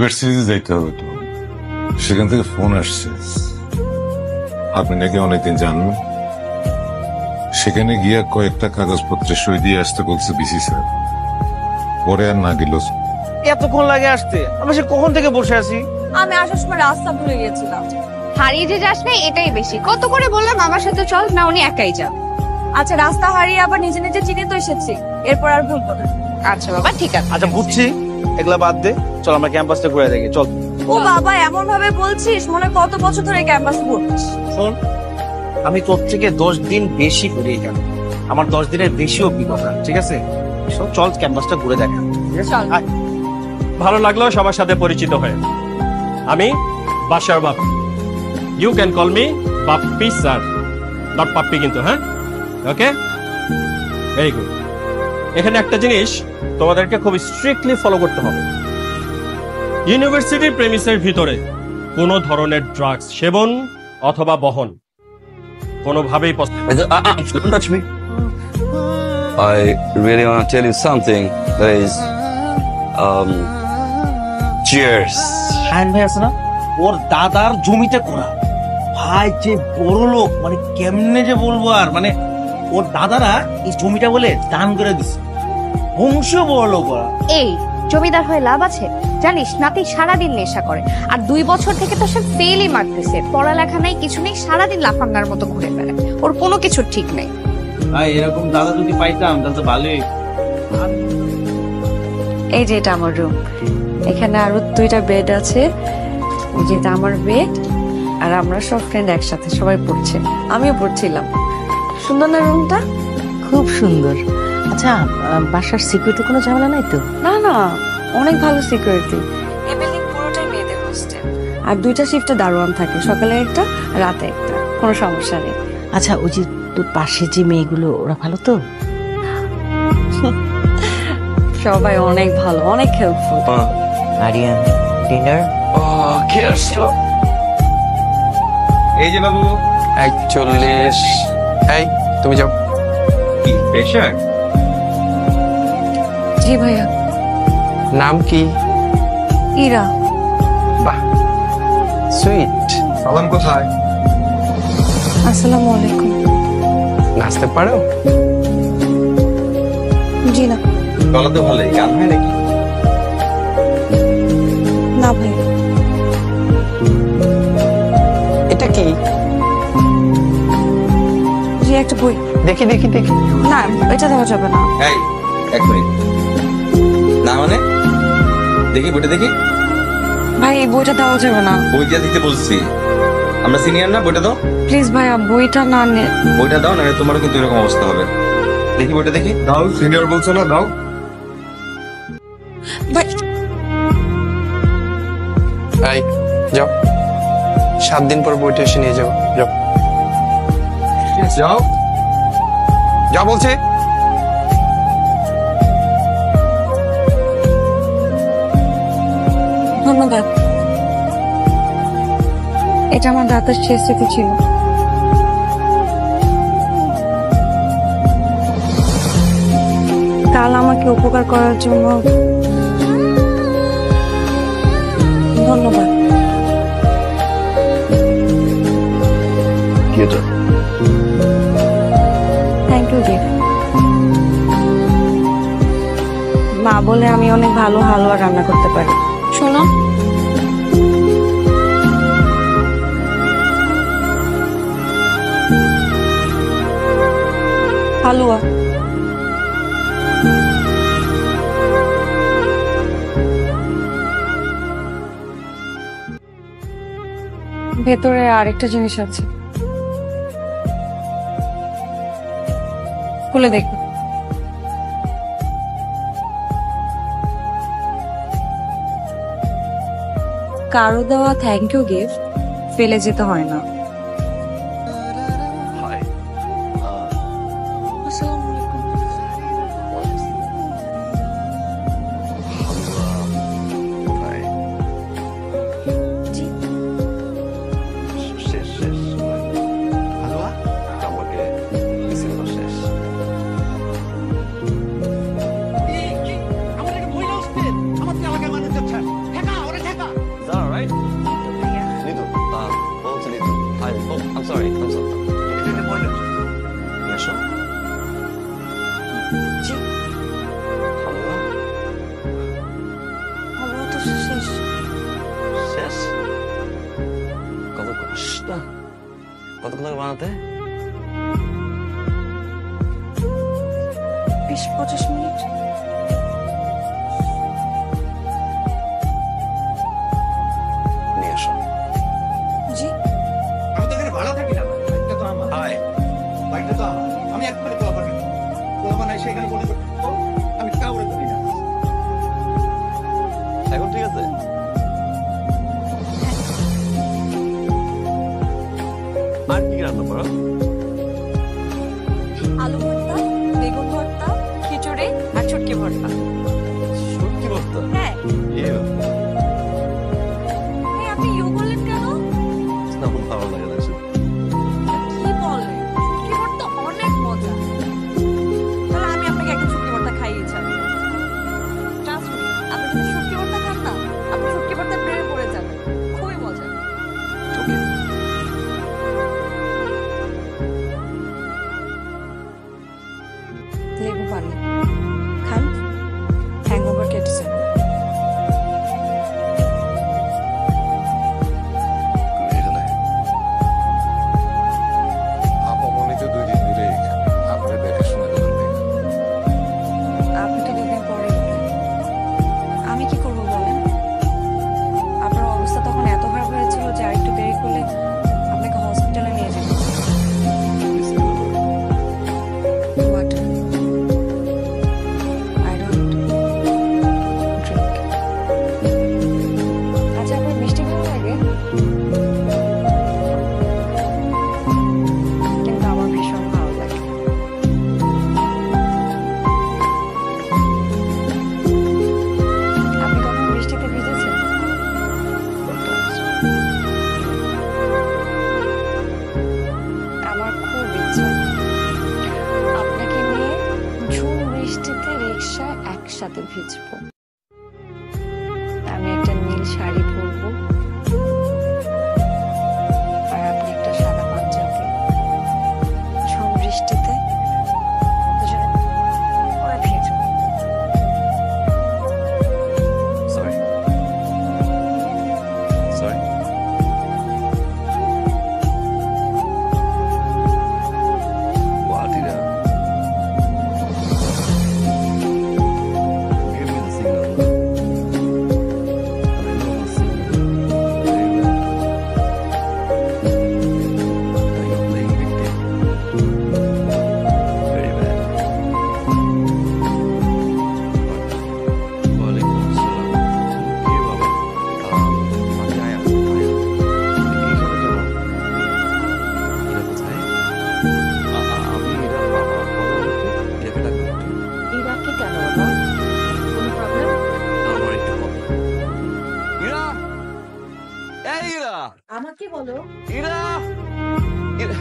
ইউনিভার্সিটিতে যাইতে হবে তো, সেখান থেকে ফোন আসছে আপনি নাকি অনেকদিন জানবেন। সেখানে গিয়া কয়েকটা কাগজপত্রে সই দিয়ে আসতে বলছে বিসি স্যার, পরে আর না গেল। এতক্ষণ লাগে আসতে? আমরা সে কখন থেকে বসে আছি। আমি আসার সময় রাস্তা ভুলে গিয়েছিলাম। হারিয়ে যে যাস না এটাই বেশি। কত করে বললাম আমার সাথে চল, না উনি একাই যান। আচ্ছা, রাস্তা হারিয়ে আবার নিজে নিজে চিনে তো এসেছি, এরপর আর ভুলবো না। আচ্ছা বাবা, ঠিক আছে। আচ্ছা বুঝছি, এগুলা বাদ দে, চল আমরা ক্যাম্পাসটা ঘুরে দেখি। চল। ও বাবা, এমন ভাবে বলছিস মনে হয় কত বছর ধরে ক্যাম্পাস ঘুরছিস। শোন, আমি তোর থেকে 10 দিন বেশি ঘুরে এখানে, আমার 10 দিনের বেশি অভিজ্ঞতা, ঠিক আছে? চল ক্যাম্পাসটা ঘুরে দেখা। চল। ভালো লাগলো সবার সাথে পরিচিত হয়ে। আমি Bashar Bapi, you can call me Bappi sir, not Pappi কিন্তু, হ্যাঁ? Okay, very good. এখানে একটা জিনিস তোমাদেরকে খুব স্ট্রিক্টলি ফলো করতে হবে। ইউনিভার্সিটির প্রেমিসের ভিতরে কোনো ধরনের ড্রাগস সেবন অথবা বহন কোনোভাবেই Don't touch me. I really want to tell you something that is, cheers. Shahin ভাই আছে না, ওর দাদার জমিতে করা ভাই, যে বড় লোক, মানে কেমনে যে বলবো আর, মানে ওর দাদারা এই জমিটা বলে দান করে দিছে, বংশ বড় লোক ওরা। এই জমিদার হয়ে লাভ আছে? জানিস নাতি সারাদিন নেশা করে, আর 2 বছর থেকে তো সে ফেলই মারতেছে। পড়ালেখা নাই, কিছু নেই, সারাদিন লাফাঙ্গার মতো ঘুরে বেড়ায়। ওর কোনো কিছুর ঠিক নেই। ভাই এরকম দাদা যদি পাইতাম তাহলে তো ভালোই। এই যে এটা আমার রুম, এখানে আরো 2টা বেড আছে। এই যে এটা আমার বেড, আর আমরা সব ফ্রেন্ড একসাথে সবাই পড়ছে, আমিও পড়ছিলাম। সুন্দর না রুমটা? খুব সুন্দর। আচ্ছা, বাসার সিকিউরিটি কোনো ঝামেলা নাই তো? না না, অনেক ভালো সিকিউরিটি। এই বিল্ডিং পুরোটাই মেয়েদের হোস্টেল, আর 2টা শিফটে দারোয়ান থাকে, সকালে একটা রাতে একটা, কোনো সমস্যা নেই। আচ্ছা, ওই যে তোর পাশে যে মেয়েগুলো, ওরা ভালো তো? সবাই অনেক ভালো, অনেক helpful. Aryan, dinner? Oh, cheers. এই যে বাবু 41. এই তুমি যাও। কি প্রেশার? জি ভাইয়া। নাম কি? ইরা। বাহ, সুইট। সালাম কোথায়? আসসালামু আলাইকুম। নাচতে পারো? জি না। গলা তো ভালোই, গান হয় নাকি? না ভাইয়া। এটা কি? জি একটা বই। দেখি দেখি দেখি। না, এটা দেওয়া যাবে না। এই এক মিনিট, না মানে দেখি বইটা দেখি। ভাই এই বইটা দেওয়া যাবে না। বইটা দিতে বলছি, আমরা সিনিয়র না, বইটা দাও। প্লিজ ভাইয়া, বইটা না নে। বইটা দাও, না তোমারও কিন্তু এরকম অবস্থা হবে। দেখি বইটা দেখি। দাও, সিনিয়র বলছো না, দাও। ভাই এই যাও, 7 দিন পর বইটা এসে নিয়ে যাও। যাও যাও। যা বলছে। ধন্যবাদ। এটা আমার দাদার শেষ স্মৃতি ছিল। কাল আমাকে উপকার করার জন্য ধন্যবাদ। থ্যাংক ইউ জি। মা বলে আমি অনেক ভালো হালুয়া রান্না করতে পারি। শোনো, হালুয়া। ভেতরে আরেকটা জিনিস আছে, খুলে দেখো। কারো দেওয়া থ্যাংক ইউ গিফট ফেলে যেতে হয় না। আসসালামু আলাইকুম। জি। কতক্ষণ লাগে বানাতে? 20-25 মিনিট। নিয়ে আসো। জি। আমি তো এখানে ভাড়া থাকি না, বাইকটা তো আমার। হাই। বাইকটা তো আমার। আমি একবারে পোলাপান এসে এখানে বলে দেবো, আমি কাউরে করি না। এখন ঠিক আছে? আর কি রান্না করো? আলু ভর্তা, বেগুন ভর্তা, খিচুড়ি আর ছুটকি ভর্তা। সত্যি বলতো? হ্যাঁ। ইউ। এই আপনি ইউ বললেন কেন? আমার ভালো লাগে না সত্যি। কি বলেন? ছুটকি ভর্তা অনেক মজা। তাহলে আমি আপনাকে একটা ছুটকি ভর্তা খাইয়ে ছাড়বো। Trust me, আপনি যদি ছুটকি ভর্তা খান না, আপনি ছুটকি ভর্তা প্রেমে পড়ে যাবেন। খুবই মজা। ওকে। লেবু পানি খান, হ্যাংওভার কেটেছে। এখানে আপামনি তো 2 দিন ধরে এখানে আপনার দেখাশোনা করেন দেখি। আপনি তো 2 দিন পরে উঠলেন, আমি কি করবো বলেন? আপনার অবস্থা তখন এত খারাপ হয়েছিল যে আর একটু দেরি করলে আপনাকে হসপিটালে নিয়ে যেত। Water. I don't drink. আচ্ছা, আপনার মিষ্টি ভালো লাগে? কিন্তু আমার ভীষণ ভালো লাগে। আপনি কখনো বৃষ্টিতে ভিজেছেন? আমার খুব ইচ্ছা আপনাকে নিয়ে ঝুম বৃষ্টিতে রিক্সায় একসাথে ভিজবো। আমি একটা নীল শাড়ি পরবো আর আপনি একটা সাদা পাঞ্জাবি। ঝুম বৃষ্টিতে দুজনে পুরো ভিজবো। Sorry. Sorry. Guardia. Give me the signal. I know the signal very well. Are you playing victim? Very bad. Walaikum assalam. কি বাবা? আমি আয়া। এইখানে কেন? এটা কোথায়? আমি এরা বাবা এটাকে ডাকবো একটু। ইরা কি কেন বাবা? কোনো প্রবলেম? আমার একটু ইরা, এই ইরা, আমাকে বলো। ইরা, ইরা।